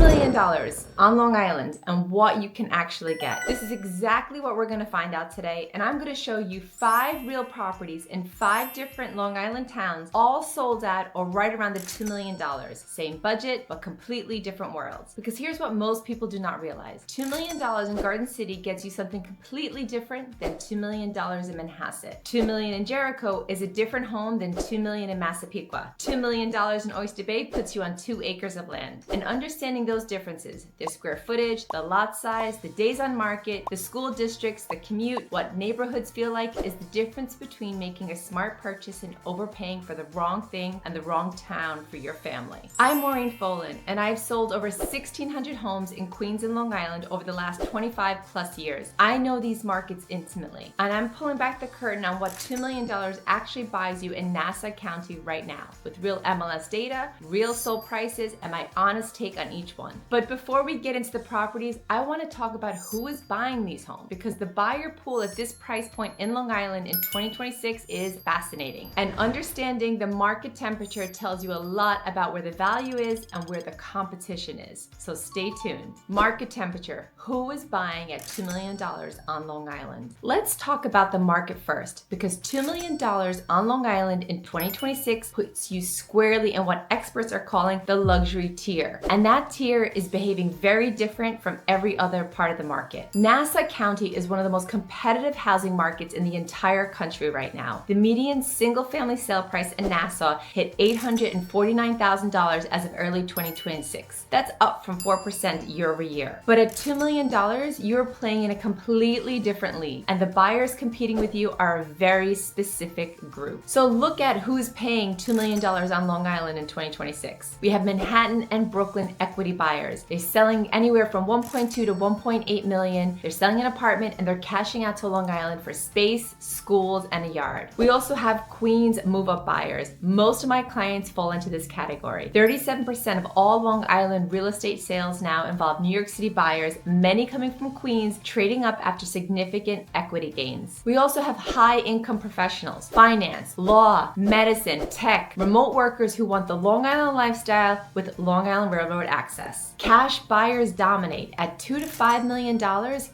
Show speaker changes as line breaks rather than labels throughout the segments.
million on Long Island and what you can actually get. This is exactly what we're gonna find out today, and I'm gonna show you 5 real properties in 5 different Long Island towns, all sold at or right around the $2 million. Same budget, but completely different worlds. Because here's what most people do not realize. $2 million in Garden City gets you something completely different than $2 million in Manhasset. $2 million in Jericho is a different home than $2 million in Massapequa. $2 million in Oyster Bay puts you on 2 acres of land. And understanding those differences, the square footage, the lot size, the days on market, the school districts, the commute, what neighborhoods feel like is the difference between making a smart purchase and overpaying for the wrong thing and the wrong town for your family. I'm Maureen Folan, and I've sold over 1,600 homes in Queens and Long Island over the last 25 plus years. I know these markets intimately, and I'm pulling back the curtain on what $2 million actually buys you in Nassau County right now, with real MLS data, real sold prices, and my honest take on each one. But before we get into the properties, I want to talk about who is buying these homes, because the buyer pool at this price point in Long Island in 2026 is fascinating. And understanding the market temperature tells you a lot about where the value is and where the competition is. So stay tuned. Market temperature. Who is buying at $2 million on Long Island? Let's talk about the market first, because $2 million on Long Island in 2026 puts you squarely in what experts are calling the luxury tier. And that tier is behaving very different from every other part of the market. Nassau County is one of the most competitive housing markets in the entire country right now. The median single-family sale price in Nassau hit $849,000 as of early 2026. That's up from 4% year over year. But at $2 million, you're playing in a completely different league, and the buyers competing with you are a very specific group. So look at who's paying $2 million on Long Island in 2026. We have Manhattan and Brooklyn equity buyers. They're selling anywhere from 1.2 to 1.8 million. They're selling an apartment and they're cashing out to Long Island for space, schools, and a yard. We also have Queens move-up buyers. Most of my clients fall into this category. 37% of all Long Island real estate sales now involve New York City buyers, many coming from Queens, trading up after significant equity gains. We also have high-income professionals, finance, law, medicine, tech, remote workers who want the Long Island lifestyle with Long Island Railroad access. Cash buyers dominate. At $2 to $5 million,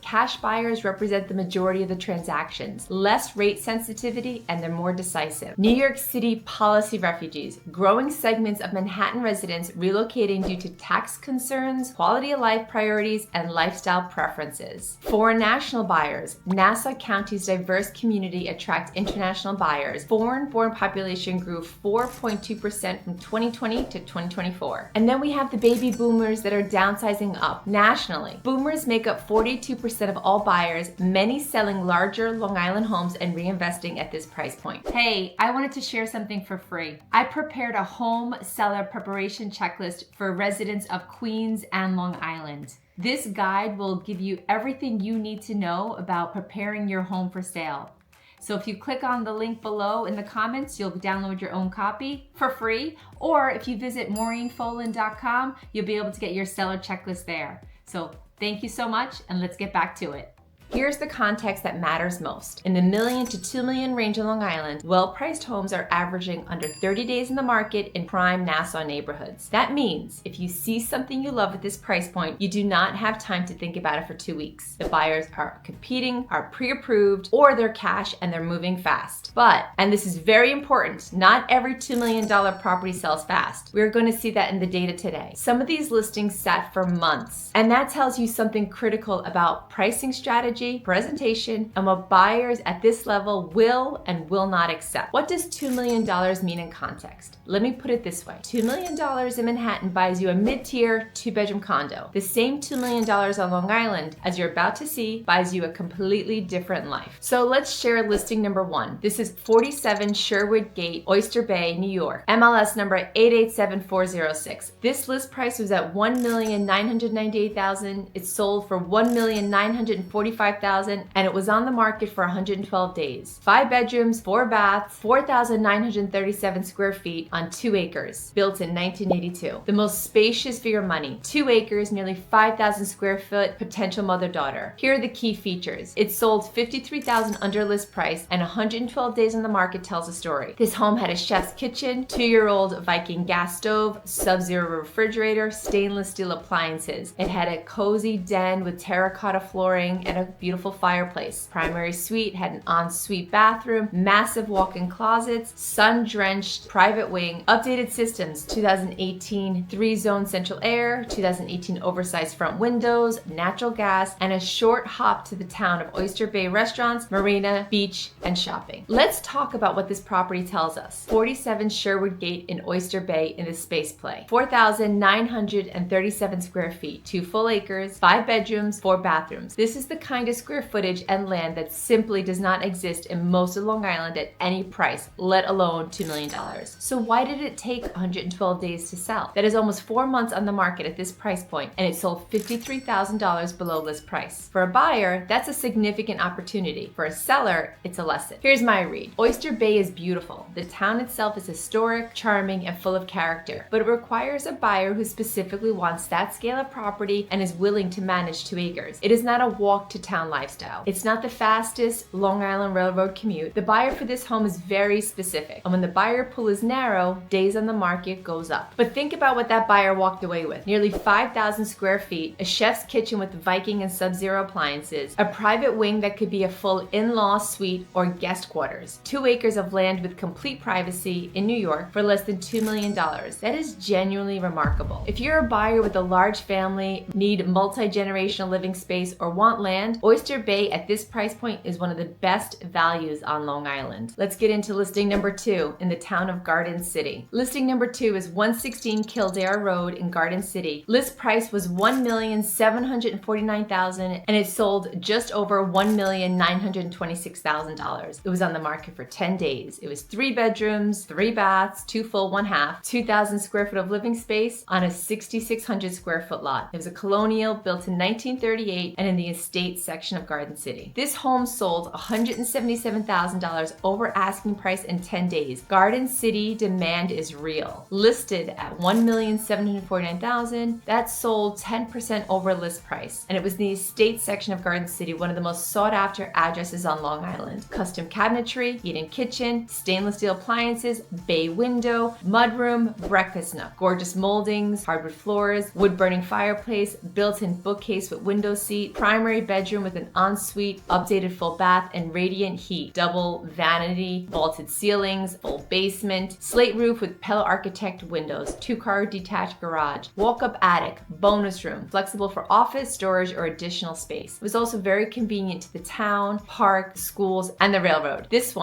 cash buyers represent the majority of the transactions. Less rate sensitivity, and they're more decisive. New York City policy refugees, growing segments of Manhattan residents relocating due to tax concerns, quality of life priorities, and lifestyle preferences. Foreign national buyers, Nassau County's diverse community attracts international buyers. Foreign-born population grew 4.2% from 2020 to 2024. And then we have the baby boomers that are downsizing up. Nationally, boomers make up 42% of all buyers, many selling larger Long Island homes and reinvesting at this price point. Hey, I wanted to share something for free. I prepared a home seller preparation checklist for residents of Queens and Long Island. This guide will give you everything you need to know about preparing your home for sale. So if you click on the link below in the comments, you'll download your own copy for free. Or if you visit maureenfolan.com, you'll be able to get your seller checklist there. So thank you so much, and let's get back to it. Here's the context that matters most. In the $1 million to $2 million range in Long Island, well-priced homes are averaging under 30 days in the market in prime Nassau neighborhoods. That means if you see something you love at this price point, you do not have time to think about it for 2 weeks. The buyers are competing, are pre-approved, or they're cash and they're moving fast. But, and this is very important, not every $2 million property sells fast. We're going to see that in the data today. Some of these listings sat for months, and that tells you something critical about pricing strategy, presentation, and what buyers at this level will and will not accept. What does $2 million mean in context? Let me put it this way. $2 million in Manhattan buys you a mid-tier 2-bedroom condo. The same $2 million on Long Island, as you're about to see, buys you a completely different life. So let's share listing number 1. This is 47 Sherwood Gate, Oyster Bay, New York. MLS number 887406. This list price was at $1,998,000. It sold for $1,945,000 $145,000, and it was on the market for 112 days. 5 bedrooms, 4 baths, 4,937 square feet on 2 acres, built in 1982. The most spacious for your money. 2 acres, nearly 5,000 square foot, potential mother-daughter. Here are the key features. It sold $53,000 under list price, and 112 days on the market tells a story. This home had a chef's kitchen, 2-year-old Viking gas stove, sub-zero refrigerator, stainless steel appliances. It had a cozy den with terracotta flooring and a beautiful fireplace. Primary suite had an ensuite bathroom, massive walk-in closets, sun-drenched private wing, updated systems, 2018 3-zone central air, 2018 oversized front windows, natural gas, and a short hop to the town of Oyster Bay restaurants, marina, beach, and shopping. Let's talk about what this property tells us. 47 Sherwood Gate in Oyster Bay in the space play. 4,937 square feet, 2 full acres, 5 bedrooms, 4 bathrooms. This is the kind of square footage and land that simply does not exist in most of Long Island at any price, let alone $2 million. So why did it take 112 days to sell? That is almost 4 months on the market at this price point, and it sold $53,000 below list price. For a buyer, that's a significant opportunity. For a seller, it's a lesson. Here's my read. Oyster Bay is beautiful. The town itself is historic, charming, and full of character, but it requires a buyer who specifically wants that scale of property and is willing to manage 2 acres. It is not a walk to town lifestyle. It's not the fastest Long Island Railroad commute. The buyer for this home is very specific, and when the buyer pool is narrow, days on the market goes up. But think about what that buyer walked away with. Nearly 5,000 square feet, a chef's kitchen with Viking and sub-zero appliances, a private wing that could be a full in-law suite or guest quarters, 2 acres of land with complete privacy in New York for less than $2 million. That is genuinely remarkable. If you're a buyer with a large family, need multi-generational living space, or want land, Oyster Bay at this price point is one of the best values on Long Island. Let's get into listing number 2 in the town of Garden City. Listing number 2 is 116 Kildare Road in Garden City. List price was $1,749,000, and it sold just over $1,926,000. It was on the market for 10 days. It was 3 bedrooms, 3 baths, 2 full, 1 half, 2,000 square foot of living space on a 6,600 square foot lot. It was a colonial built in 1938 and in the estate section of Garden City. This home sold $177,000 over asking price in 10 days. Garden City demand is real. Listed at $1,749,000, that sold 10% over list price, and it was in the estate section of Garden City, one of the most sought after addresses on Long Island. Custom cabinetry, eat-in kitchen, stainless steel appliances, bay window, mudroom, breakfast nook, gorgeous moldings, hardwood floors, wood-burning fireplace, built-in bookcase with window seat, primary bedroom with an ensuite, updated full bath, and radiant heat, double vanity, vaulted ceilings, full basement, slate roof with Pella Architect windows, 2-car detached garage, walk-up attic, bonus room, flexible for office, storage, or additional space. It was also very convenient to the town, park, schools, and the railroad. This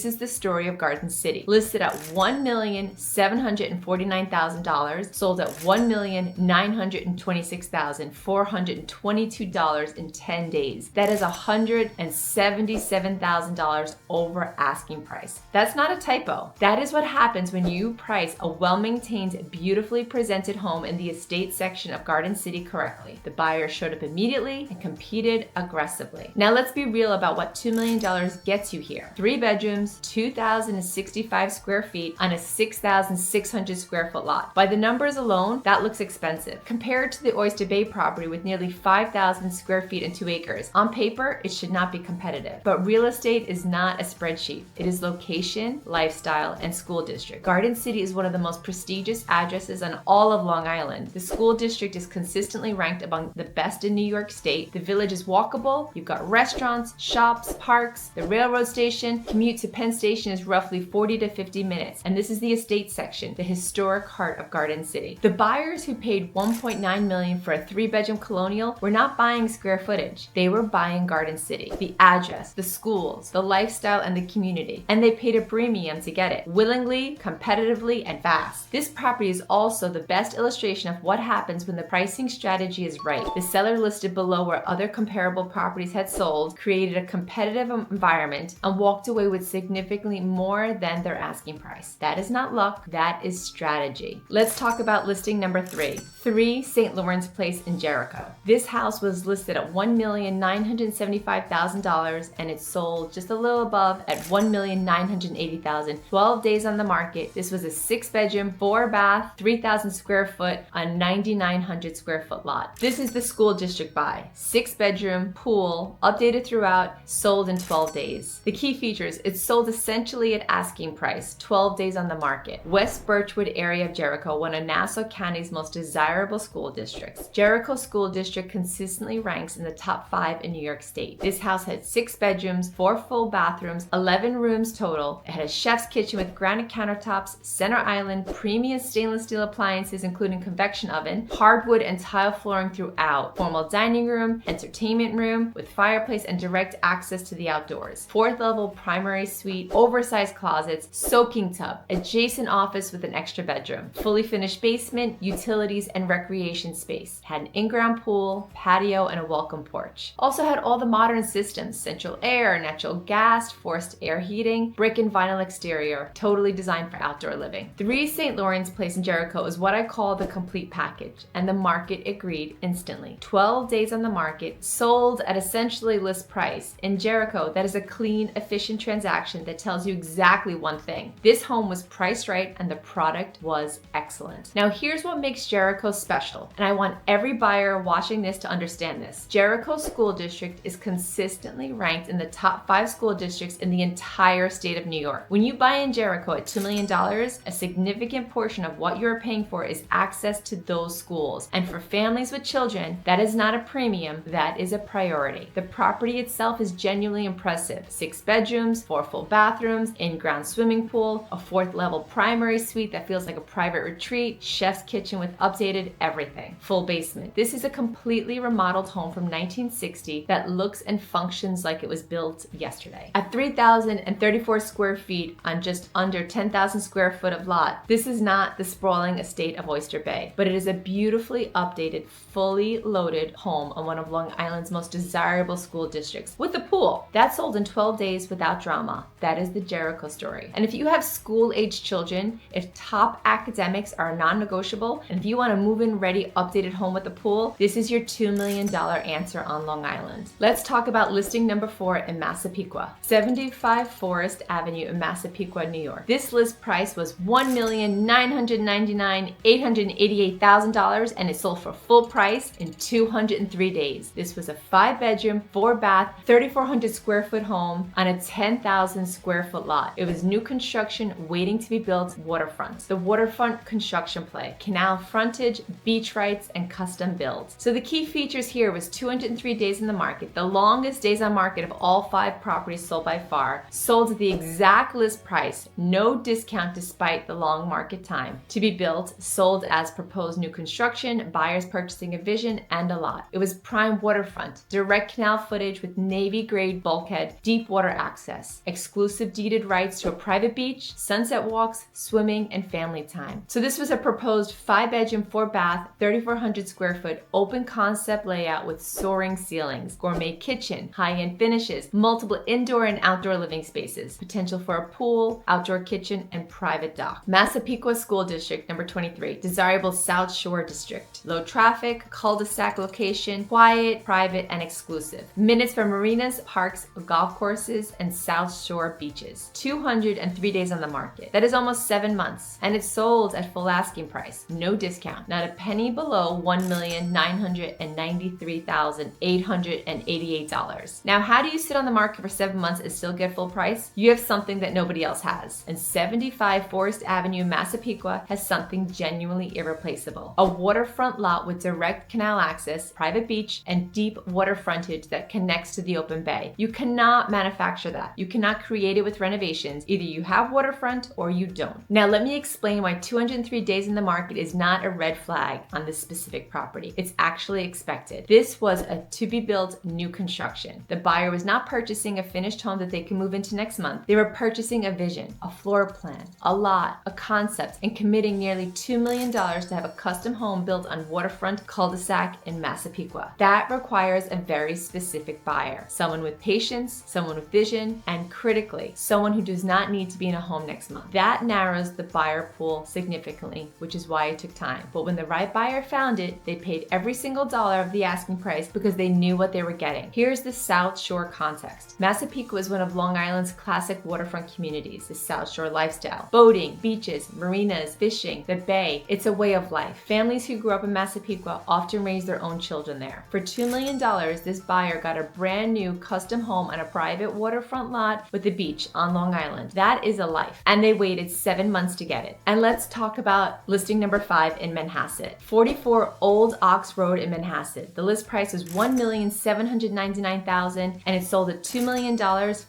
is the story of Garden City. Listed at $1,749,000, sold at $1,926,422 in 10 days. That is $177,000 over asking price. That's not a typo. That is what happens when you price a well-maintained, beautifully presented home in the estate section of Garden City correctly. The buyer showed up immediately and competed aggressively. Now let's be real about what $2 million gets you here. 3 bedrooms, 2,065 square feet on a 6,600 square foot lot. By the numbers alone, that looks expensive. Compared to the Oyster Bay property with nearly 5,000 square feet and 2 acres, on paper, it should not be competitive. But real estate is not a spreadsheet. It is location, lifestyle, and school district. Garden City is one of the most prestigious addresses on all of Long Island. The school district is consistently ranked among the best in New York State. The village is walkable. You've got restaurants, shops, parks, the railroad station. Commute to Penn Station is roughly 40 to 50 minutes. And this is the estate section, the historic heart of Garden City. The buyers who paid $1.9 million for a 3-bedroom colonial were not buying square footage. They were buying Garden City, the address, the schools, the lifestyle, and the community. And they paid a premium to get it, willingly, competitively, and fast. This property is also the best illustration of what happens when the pricing strategy is right. The seller listed below where other comparable properties had sold, created a competitive environment, and walked away with significantly more than their asking price. That is not luck, that is strategy. Let's talk about listing number 3. 3 St. Lawrence Place in Jericho. This house was listed at $1,900,000 $1,975,000 and it sold just a little above at $1,980,000. 12 days on the market. This was a 6-bedroom, 4-bath, 3,000 square foot on 9,900 square foot lot. This is the school district buy. 6-bedroom, pool, updated throughout, sold in 12 days. The key features, it sold essentially at asking price, 12 days on the market. West Birchwood area of Jericho, one of Nassau County's most desirable school districts. Jericho School District consistently ranks in the top 5 in New York State. This house had 6 bedrooms, 4 full bathrooms, 11 rooms total. It had a chef's kitchen with granite countertops, center island, premium stainless steel appliances including convection oven, hardwood and tile flooring throughout, formal dining room, entertainment room with fireplace and direct access to the outdoors, 4th level primary suite, oversized closets, soaking tub, adjacent office with an extra bedroom, fully finished basement, utilities and recreation space, had an in-ground pool, patio and a welcome porch. Also had all the modern systems, central air, natural gas, forced air heating, brick and vinyl exterior, totally designed for outdoor living. 3 St. Lawrence Place in Jericho is what I call the complete package, and the market agreed instantly. 12 days on the market, sold at essentially list price. In Jericho, that is a clean, efficient transaction that tells you exactly one thing. This home was priced right and the product was excellent. Now here's what makes Jericho special, and I want every buyer watching this to understand this. Jericho School District is consistently ranked in the top 5 school districts in the entire state of New York. When you buy in Jericho at $2 million, a significant portion of what you're paying for is access to those schools. And for families with children, that is not a premium, that is a priority. The property itself is genuinely impressive. 6 bedrooms, 4 full bathrooms, in-ground swimming pool, a 4th level primary suite that feels like a private retreat, chef's kitchen with updated everything, full basement. This is a completely remodeled home from 1960 that looks and functions like it was built yesterday. At 3,034 square feet on just under 10,000 square foot of lot, this is not the sprawling estate of Oyster Bay, but it is a beautifully updated, fully loaded home on one of Long Island's most desirable school districts with a pool. That sold in 12 days without drama. That is the Jericho story. And if you have school-aged children, if top academics are non-negotiable, and if you want a move-in ready updated home with a pool, this is your $2 million answer on Long Island. Let's talk about listing number 4 in Massapequa, 75 Forest Avenue in Massapequa, New York. This list price was $1,999,888,000 and it sold for full price in 203 days. This was a 5-bedroom, 4-bath, 3,400 square foot home on a 10,000 square foot lot. It was new construction waiting to be built waterfront. The waterfront construction play, canal frontage, beach rights, and custom build. So the key features here was 203 days in the market, the longest days on market of all 5 properties sold by far, sold at the exact list price, no discount despite the long market time. To be built, sold as proposed new construction, buyers purchasing a vision and a lot. It was prime waterfront, direct canal footage with Navy grade bulkhead, deep water access, exclusive deeded rights to a private beach, sunset walks, swimming, and family time. So this was a proposed 5-bedroom, 4-bath, 3,400 square foot open concept layout with soaring ceilings, gourmet kitchen, high-end finishes, multiple indoor and outdoor living spaces, potential for a pool, outdoor kitchen, and private dock. Massapequa School District, number 23, desirable South Shore District. Low traffic, cul-de-sac location, quiet, private, and exclusive. Minutes from marinas, parks, golf courses, and South Shore beaches. 203 days on the market. That is almost 7 months. And it sold at full asking price. No discount. Not a penny below $1,993,888. Now, how do you sit on the market for 7 months and still get full price? You have something that nobody else has. And 75 Forest Avenue, Massapequa has something genuinely irreplaceable. A waterfront lot with direct canal access, private beach, and deep water frontage that connects to the open bay. You cannot manufacture that. You cannot create it with renovations. Either you have waterfront or you don't. Now, let me explain why 203 days in the market is not a red flag on this specific property. It's actually expected. This was a to-be-built new construction. The buyer was not purchasing a finished home that they can move into next month. They were purchasing a vision, a floor plan, a lot, a concept, and committing nearly $2 million to have a custom home built on waterfront cul-de-sac in Massapequa. That requires a very specific buyer. Someone with patience, someone with vision, and critically, someone who does not need to be in a home next month. That narrows the buyer pool significantly, which is why it took time. But when the right buyer found it, they paid every single dollar of the asking price because they knew knew what they were getting. Here's the South Shore context. Massapequa is one of Long Island's classic waterfront communities, the South Shore lifestyle. Boating, beaches, marinas, fishing, the bay, it's a way of life. Families who grew up in Massapequa often raise their own children there. For $2 million, this buyer got a brand new custom home on a private waterfront lot with the beach on Long Island. That is a life. And they waited 7 months to get it. And let's talk about listing number 5 in Manhasset. 44 Old Ox Road in Manhasset. The list price was $1,799,000 and it sold at $2 million,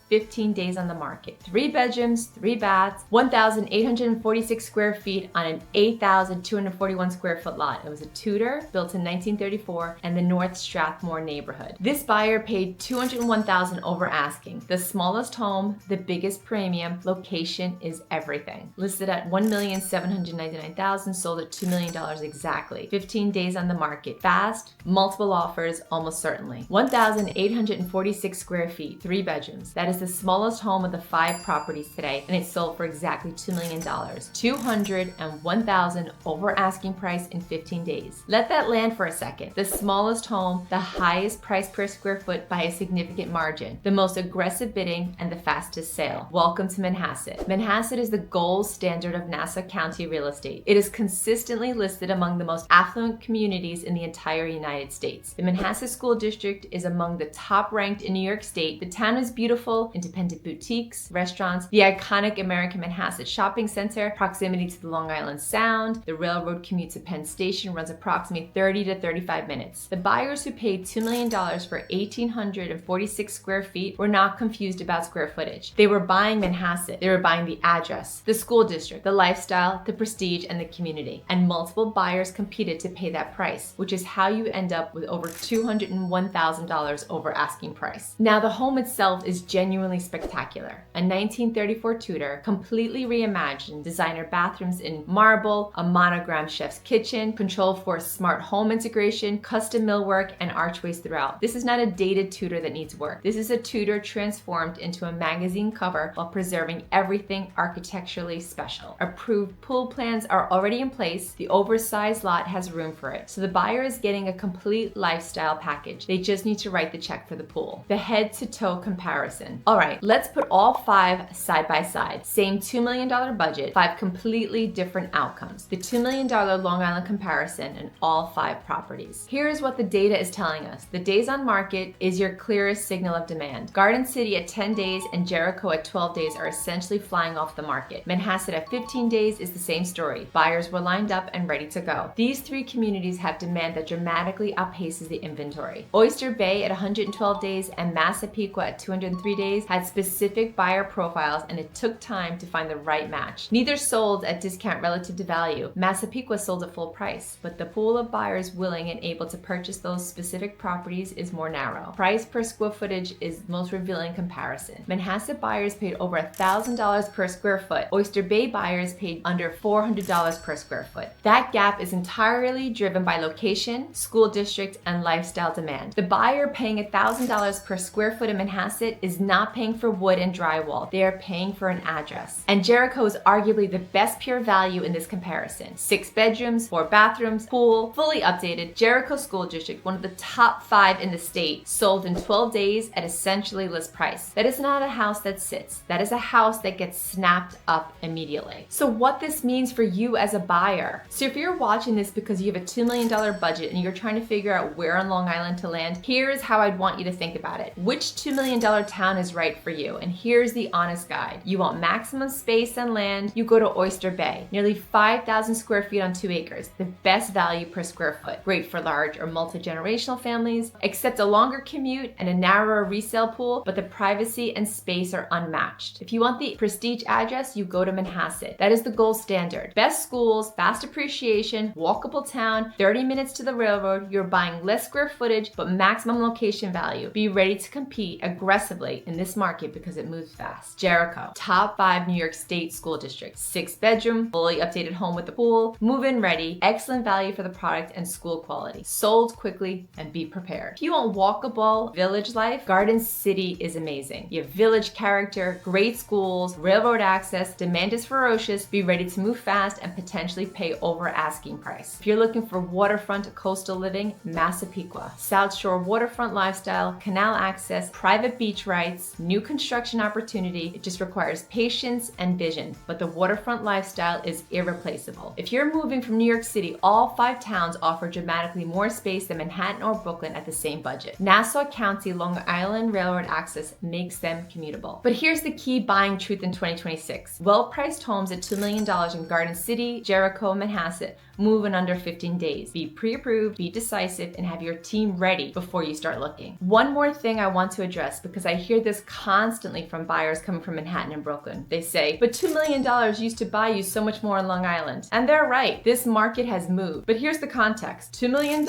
15 days on the market. 3 bedrooms, 3 baths, 1,846 square feet on an 8,241 square foot lot. It was a Tudor built in 1934 in the North Strathmore neighborhood. This buyer paid $201,000 over asking. The smallest home, the biggest premium, location is everything. Listed at $1,799,000, sold at $2 million exactly. 15 days on the market. Fast, multiple offers, almost certainly. 1,846 square feet, 3 bedrooms. That is the smallest home of the 5 properties today, and it sold for exactly $2 million. $201,000 over asking price in 15 days. Let that land for a second. The smallest home, the highest price per square foot by a significant margin, the most aggressive bidding, and the fastest sale. Welcome to Manhasset. Manhasset is the gold standard of Nassau County real estate. It is consistently listed among the most affluent communities in the entire United States. The Manhasset School District is among the top ranked in New York State. The town is beautiful, independent boutiques, restaurants, the iconic American Manhasset Shopping Center, proximity to the Long Island Sound, the railroad commute to Penn Station runs approximately 30 to 35 minutes. The buyers who paid $2 million for 1,846 square feet were not confused about square footage. They were buying Manhasset. They were buying the address, the school district, the lifestyle, the prestige, and the community. And multiple buyers competed to pay that price, which is how you end up with over $201,000 over asking price. Now, the home itself is genuinely spectacular. A 1934 Tudor, completely reimagined, designer bathrooms in marble, a monogram chef's kitchen, control for smart home integration, custom millwork, and archways throughout. This is not a dated Tudor that needs work. This is a Tudor transformed into a magazine cover while preserving everything architecturally special. Approved pool plans are already in place. The oversized lot has room for it. So the buyer is getting a complete lifestyle package. They just need to write the check for the pool. The head to toe comparison. All right, let's put all 5 side by side. Same $2 million budget, 5 completely different outcomes. The $2 million Long Island comparison in all 5 properties. Here's what the data is telling us. The days on market is your clearest signal of demand. Garden City at 10 days and Jericho at 12 days are essentially flying off the market. Manhasset at 15 days is the same story. Buyers were lined up and ready to go. These 3 communities have demand that dramatically outpaces the inventory. Oyster Bay at 112 days and Massapequa at 203 days had specific buyer profiles, and it took time to find the right match. Neither sold at discount relative to value. Massapequa sold at full price, but the pool of buyers willing and able to purchase those specific properties is more narrow. Price per square footage is most revealing comparison. Manhasset buyers paid over $1,000 per square foot. Oyster Bay buyers paid under $400 per square foot. That gap is entirely driven by location, school district, and lifestyle demand. The buyer paying $1,000 per square foot in Manhasset is not paying for wood and drywall. They are paying for an address. And Jericho is arguably the best pure value in this comparison. 6 bedrooms, 4 bathrooms, pool, fully updated. Jericho School District, one of the top 5 in the state, sold in 12 days at essentially list price. That is not a house that sits. That is a house that gets snapped up immediately. So what this means for you as a buyer. So if you're watching this because you have a $2 million budget and you're trying to figure out where on Long Island to land, here's how I'd want you to think about it. Which $2 million town is right for you? And here's the honest guide. You want maximum space and land, you go to Oyster Bay. Nearly 5,000 square feet on 2 acres. The best value per square foot. Great for large or multi-generational families. Accept a longer commute and a narrower resale pool, but the privacy and space are unmatched. If you want the prestige address, you go to Manhasset. That is the gold standard. Best schools, fast appreciation, walkable town, 30 minutes to the railroad. You're buying less square footage, but maximum location value. Be ready to compete aggressively in this market because it moves fast. Jericho, top 5 New York State school district. 6 bedroom, fully updated home with the pool, move-in ready, excellent value for the product and school quality. Sold quickly and be prepared. If you want walkable village life, Garden City is amazing. You have village character, great schools, railroad access, demand is ferocious, be ready to move fast and potentially pay over asking price. If you're looking for waterfront coastal living, Massapequa. South Shore waterfront lifestyle, canal access, private beach rights, new construction opportunity. It just requires patience and vision, but the waterfront lifestyle is irreplaceable. If you're moving from New York City, all 5 towns offer dramatically more space than Manhattan or Brooklyn at the same budget. Nassau County Long Island Railroad access makes them commutable. But here's the key buying truth in 2026. Well-priced homes at $2 million in Garden City, Jericho, and Manhasset move in under 15 days. Be pre-approved, be decisive, and have your team ready before you start looking. One more thing I want to address, because I hear this constantly from buyers coming from Manhattan and Brooklyn. They say, but $2 million used to buy you so much more on Long Island. And they're right. This market has moved. But here's the context. $2 million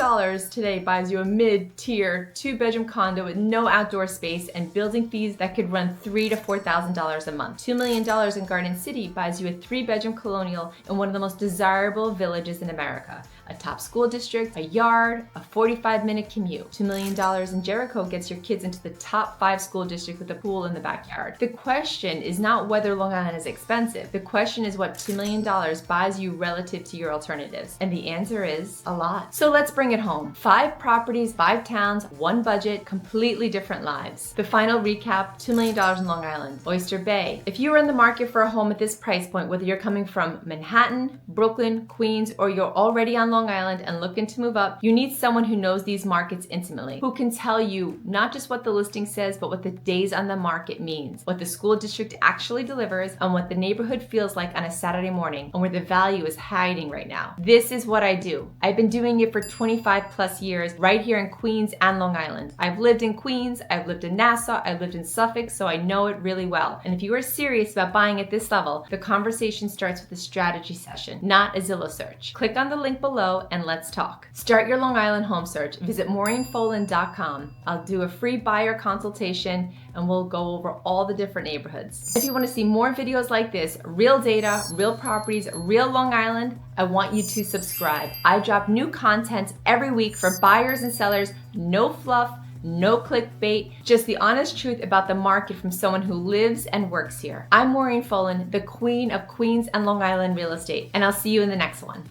today buys you a mid-tier 2-bedroom condo with no outdoor space and building fees that could run $3,000 to $4,000 a month. $2 million in Garden City buys you a 3-bedroom colonial in one of the most desirable villages in America. A top school district, a yard, a 45-minute commute. $2 million in Jericho gets your kids into the top 5 school district with a pool in the backyard. The question is not whether Long Island is expensive. The question is what $2 million buys you relative to your alternatives. And the answer is a lot. So let's bring it home. 5 properties, 5 towns, 1 budget, completely different lives. The final recap, $2 million in Long Island. Oyster Bay. If you are in the market for a home at this price point, whether you're coming from Manhattan, Brooklyn, Queens, or you're already on Long Island and looking to move up, you need someone who knows these markets intimately, who can tell you not just what the listing says, but what the days on the market means, what the school district actually delivers, and what the neighborhood feels like on a Saturday morning, and where the value is hiding right now. This is what I do. I've been doing it for 25 plus years right here in Queens and Long Island. I've lived in Queens, I've lived in Nassau, I've lived in Suffolk, so I know it really well. And if you are serious about buying at this level, the conversation starts with a strategy session, not a Zillow search. Click on the link below and let's talk. Start your Long Island home search. Visit MaureenFolan.com. I'll do a free buyer consultation and we'll go over all the different neighborhoods. If you want to see more videos like this, real data, real properties, real Long Island, I want you to subscribe. I drop new content every week for buyers and sellers, no fluff, no clickbait, just the honest truth about the market from someone who lives and works here. I'm Maureen Folan, the queen of Queens and Long Island real estate, and I'll see you in the next one.